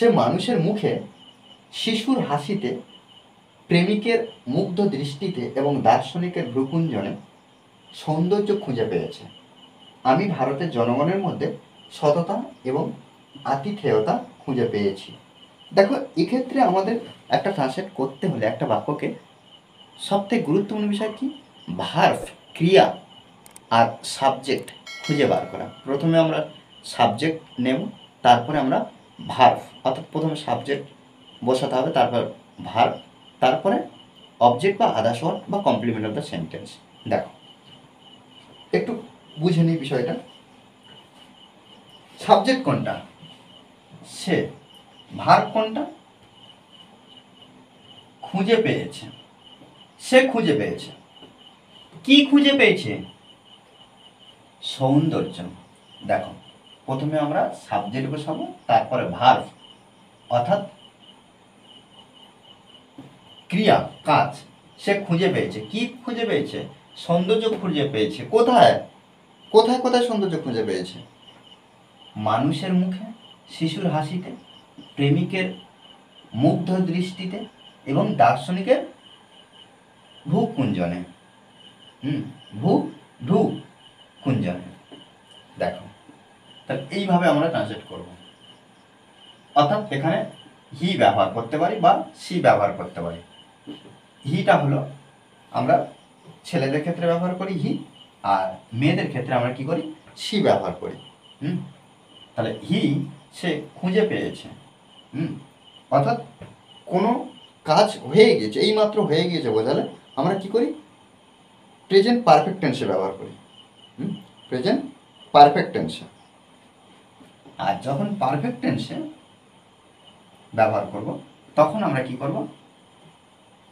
সে মানুষের মুখে, শিশুর হাসিতে, প্রেমিকের মুগ্ধ দৃষ্টিতে এবং দার্শনিকের ভ্রুকুঞ্জনে সৌন্দর্য খুঁজে পেয়েছে। আমি ভারতের জনগণের মধ্যে সততা এবং আতিথেয়তা খুঁজে পেয়েছি। দেখো, এক্ষেত্রে আমাদের একটা ট্রান্সলেট করতে হলে একটা বাক্যকে সবথেকে গুরুত্বপূর্ণ বিষয় কি, ভার্ব, ক্রিয়া আর সাবজেক্ট খুঁজে বার করা। প্রথমে আমরা সাবজেক্ট নেব, তারপরে আমরা ভার্ব, অর্থাৎ প্রথমে সাবজেক্ট বসাতে হবে, তারপর ভার্ব, তারপরে অবজেক্ট বা আদার্স ওয়ার্ড বা কমপ্লিমেন্ট অফ দ্য সেন্টেন্স। দেখো, একটু বুঝে নিই বিষয়টা। সাবজেক্ট কোনটা? সে। ভার্ব কোনটা? খুঁজে পেয়েছে। সে খুঁজে পেয়েছে। কি খুঁজে পেয়েছে? সৌন্দর্য। দেখো, প্রথমে আমরা সাবজেক্ট বসাবো, তারপরে ভার্ব অর্থাৎ ক্রিয়া, কাজ। সে খুঁজে পেয়েছে। কি খুঁজে পেয়েছে? সৌন্দর্য খুঁজে পেয়েছে। কোথায় কোথায় কোথায় সৌন্দর্য খুঁজে পেয়েছে? মানুষের মুখে, শিশুর হাসিতে, প্রেমিকের মুগ্ধ দৃষ্টিতে এবং দার্শনিকের ভ্রুকুঞ্জনে। ভ্রুকুঞ্জনে। দেখো, তাহলে এইভাবে আমরা ট্রান্সলেট করব। অর্থাৎ এখানে হি ব্যবহার করতে পারি বা সি ব্যবহার করতে পারি। হিটা হলো আমরা ছেলেদের ক্ষেত্রে ব্যবহার করি হি, আর মেয়েদের ক্ষেত্রে আমরা কি করি? সি ব্যবহার করি। তাহলে হি, সে খুঁজে পেয়েছে। অর্থাৎ কোনো কাজ হয়ে গেছে, এইমাত্র হয়ে গিয়েছে বোঝালে আমরা কি করি? প্রেজেন্ট পারফেক্ট টেন্সে ব্যবহার করি। প্রেজেন্ট পারফেক্ট টেন্সে। আর যখন পারফেক্ট টেন্সে ব্যবহার করব, তখন আমরা কি করব?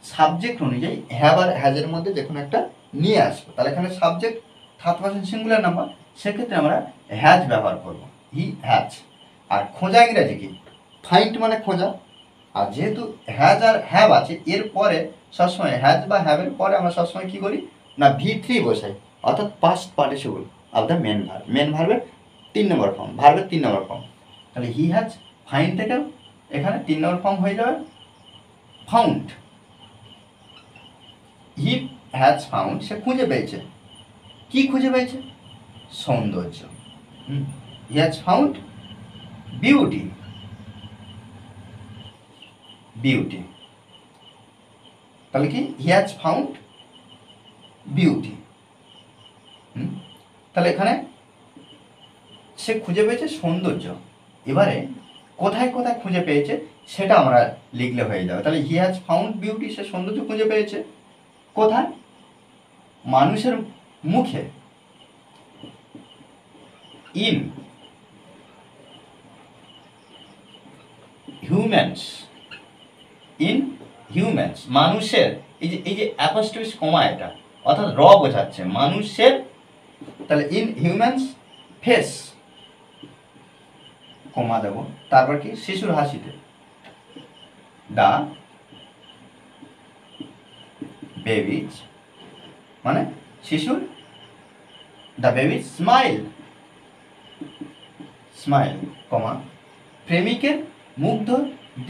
সাবজেক্ট অনুযায়ী হ্যাভ আর হ্যাজের মধ্যে যে কোনো একটা নিয়ে আসবো। তাহলে এখানে subject third person singular number, সেক্ষেত্রে আমরা হ্যাজ ব্যবহার করব, হি হ্যাজ। আর খোঁজা ইংরাজি কি? ফাইন্ড মানে খোঁজা। আর যেহেতু হ্যাজ আর হ্যাভ আছে, এর পরে সবসময় হ্যাজ বা হ্যাভের পরে আমরা সবসময় কী করি না, V3 বসাই, অর্থাৎ past participle of the main verb. Main ভার্বের 3 নম্বর ফর্ম, ভার্বের 3 নম্বর ফর্ম। তাহলে হি হ্যাজ ফাইন্ড থেকে এখানে 3 নম্বর ফর্ম হয়ে যাবে ফাউন্ড। হি হ্যাজ ফাউন্ড, সে খুঁজে পেয়েছে। কি খুঁজে পেয়েছে? সৌন্দর্য। He has found beauty. Beauty. তাহলে কি? He has found beauty. তাহলে এখানে সে খুঁজে পেয়েছে সৌন্দর্য। এবারে কোথায় কোথায় খুঁজে পেয়েছে সেটা আমরা লিখলে হয়ে যাবে। তাহলে হি হ্যাজ ফাউন্ড বিউটি, সে সৌন্দর্য খুঁজে পেয়েছে কোথায়? মানুষের মুখে। In humans. ইন হিউম্যানস, মানুষের। এই যে অ্যাপোস্ট্রফি কমা, এটা অর্থাৎ র বোঝাচ্ছে মানুষের। তাহলে ইন হিউম্যানস ফেস, কমা দেব, তারপর কি? শিশুর হাসিতে। দা বেবিজ, মানে শিশুর, দ্য বেবিজ স্মাইল। স্মাইল, কমা, প্রেমিকের মুগ্ধ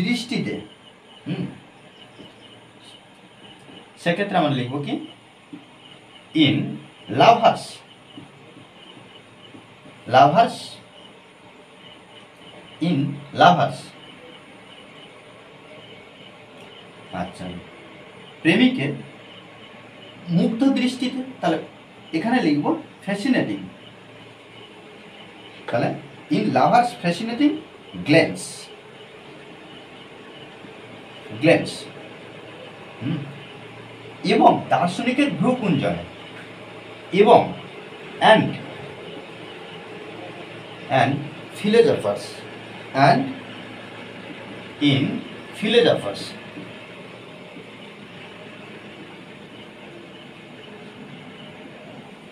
দৃষ্টিতে। সেক্ষেত্রে আমরা লিখব কি? In lovers. Lovers, in lovers. আচ্ছা, প্রেমিকের মুগ্ধ দৃষ্টিতে, তাহলে এখানে লিখব ফ্যাসিনেটিং। তাহলে in lovers fascinating glance. Glance. এবং দার্শনিকের ভ্রুকুঞ্জনে। এবং and philosophers, and in philosophers.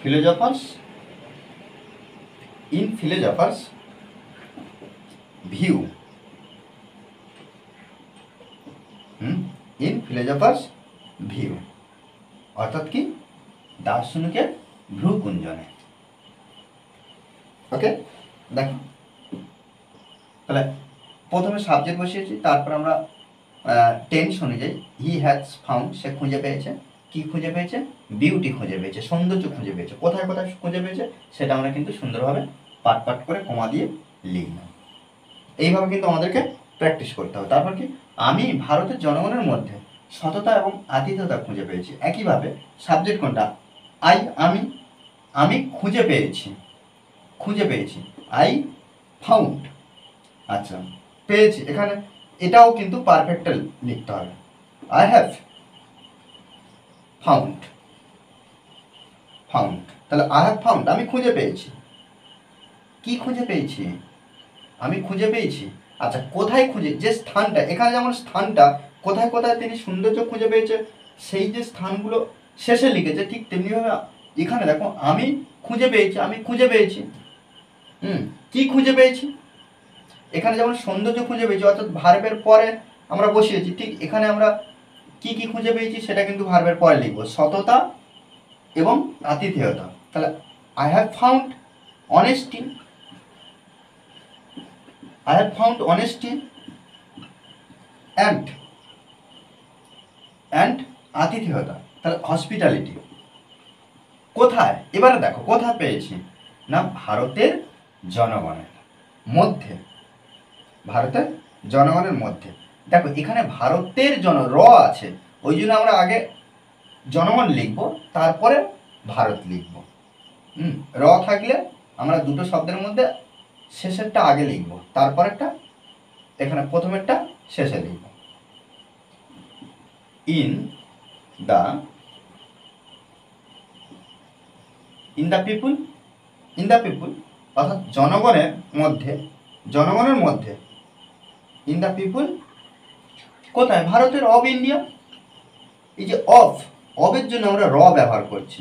Philosophers, in philosophers view. In philosophers view, অর্থাৎ কি? দার্শনিকের ভ্রুকুঞ্জনে। ওকে, দেখো তাহলে প্রথমে সাবজেক্ট বসিয়েছি, তারপর আমরা টেন্স অনুযায়ী হি হ্যাজ ফাউন্ড, সে খুঁজে পেয়েছে। কি খুঁজে পেয়েছে? বিউটি খুঁজে পেয়েছে, সৌন্দর্য খুঁজে পেয়েছে। কোথায় কোথায় খুঁজে পেয়েছে সেটা আমরা কিন্তু সুন্দরভাবে পাট পাট করে কমা দিয়ে লিখলাম। এইভাবে কিন্তু আমাদেরকে প্র্যাকটিস করতে হবে। তারপর কি, আমি ভারতের জনগণের মধ্যে সততা এবং আতিথ্যতা খুঁজে পেয়েছি। একইভাবে সাবজেক্ট কোনটা? আমি, আমি খুঁজে পেয়েছি, খুঁজে পেয়েছি, আই ফাউন্ড। আচ্ছা, পেয়েছি, এখানে এটাও কিন্তু পারফেক্টে লিখতে হবে। আই হ্যাভ ফাউন্ড, ফাউন্ড, তাহলে আই হ্যাভ ফাউন্ড, আমি খুঁজে পেয়েছি। কি খুঁজে পেয়েছি? আমি খুঁজে পেয়েছি। আচ্ছা, কোথায় খুঁজে, যে স্থানটা, এখানে যেমন স্থানটা কোথায় কোথায় তিনি সৌন্দর্য খুঁজে পেয়েছে সেই যে স্থানগুলো শেষে লিখেছে, ঠিক তেমনিভাবে এখানে দেখো আমি খুঁজে পেয়েছি, আমি খুঁজে পেয়েছি। কি খুঁজে পেয়েছি? এখানে যেমন সৌন্দর্য খুঁজে পেয়েছি অর্থাৎ ভার্বের পরে আমরা বসিয়েছি, ঠিক এখানে আমরা কি কি খুঁজে পেয়েছি সেটা কিন্তু ভার্বের পরে লিখবো, সততা এবং আতিথেয়তা। তাহলে I have found honesty, I have found honesty and আতিথেয়তা, তাহলে হসপিটালিটি। কোথায়? এবারে দেখো কোথায় পেয়েছি, না ভারতের জনগণের মধ্যে, ভারতের জনগণের মধ্যে। দেখো এখানে ভারতের র আছে, ওই জন্য আমরা আগে জনগণ লিখবো, তারপরে ভারত লিখব। র থাকলে আমরা দুটো শব্দের মধ্যে শেষেরটা আগে লিখব, তারপরেরটা এখানে প্রথমেরটা শেষে লিখব। In the people, in the people অর্থাৎ জনগণের মধ্যে, জনগণের মধ্যে, ইন দ্য পিপুল কোথায়? ভারতের, অফ ইন্ডিয়া। এই যে অফের জন্য আমরা র ব্যবহার করছি,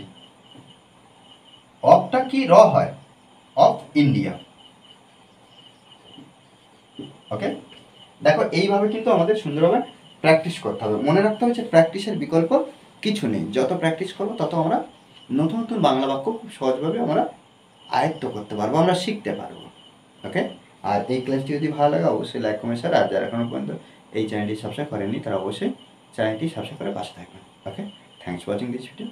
অফটা কি র হয়, অফ ইন্ডিয়া। ওকে, দেখো এইভাবে কিন্তু আমাদের সুন্দরভাবে প্র্যাকটিস করতে হবে। মনে রাখতে হবে যে প্র্যাকটিসের বিকল্প কিছু নেই, যত প্র্যাকটিস করবো তত আমরা নতুন নতুন বাংলা বাক্য খুব সহজভাবে আমরা আয়ত্ত করতে পারবো, আমরা শিখতে পারবো। ওকে, আর এই ক্লাসটি যদি ভালো লাগে অবশ্যই লাইক কমেন্ট শেয়ার, আর যারা এখনো পর্যন্ত এই চ্যানেলটি সাবস্ক্রাইব করেননি তারা অবশ্যই চ্যানেলটি সাবস্ক্রাইব করে পাশে থাকবেন। Okay, thanks for watching this video.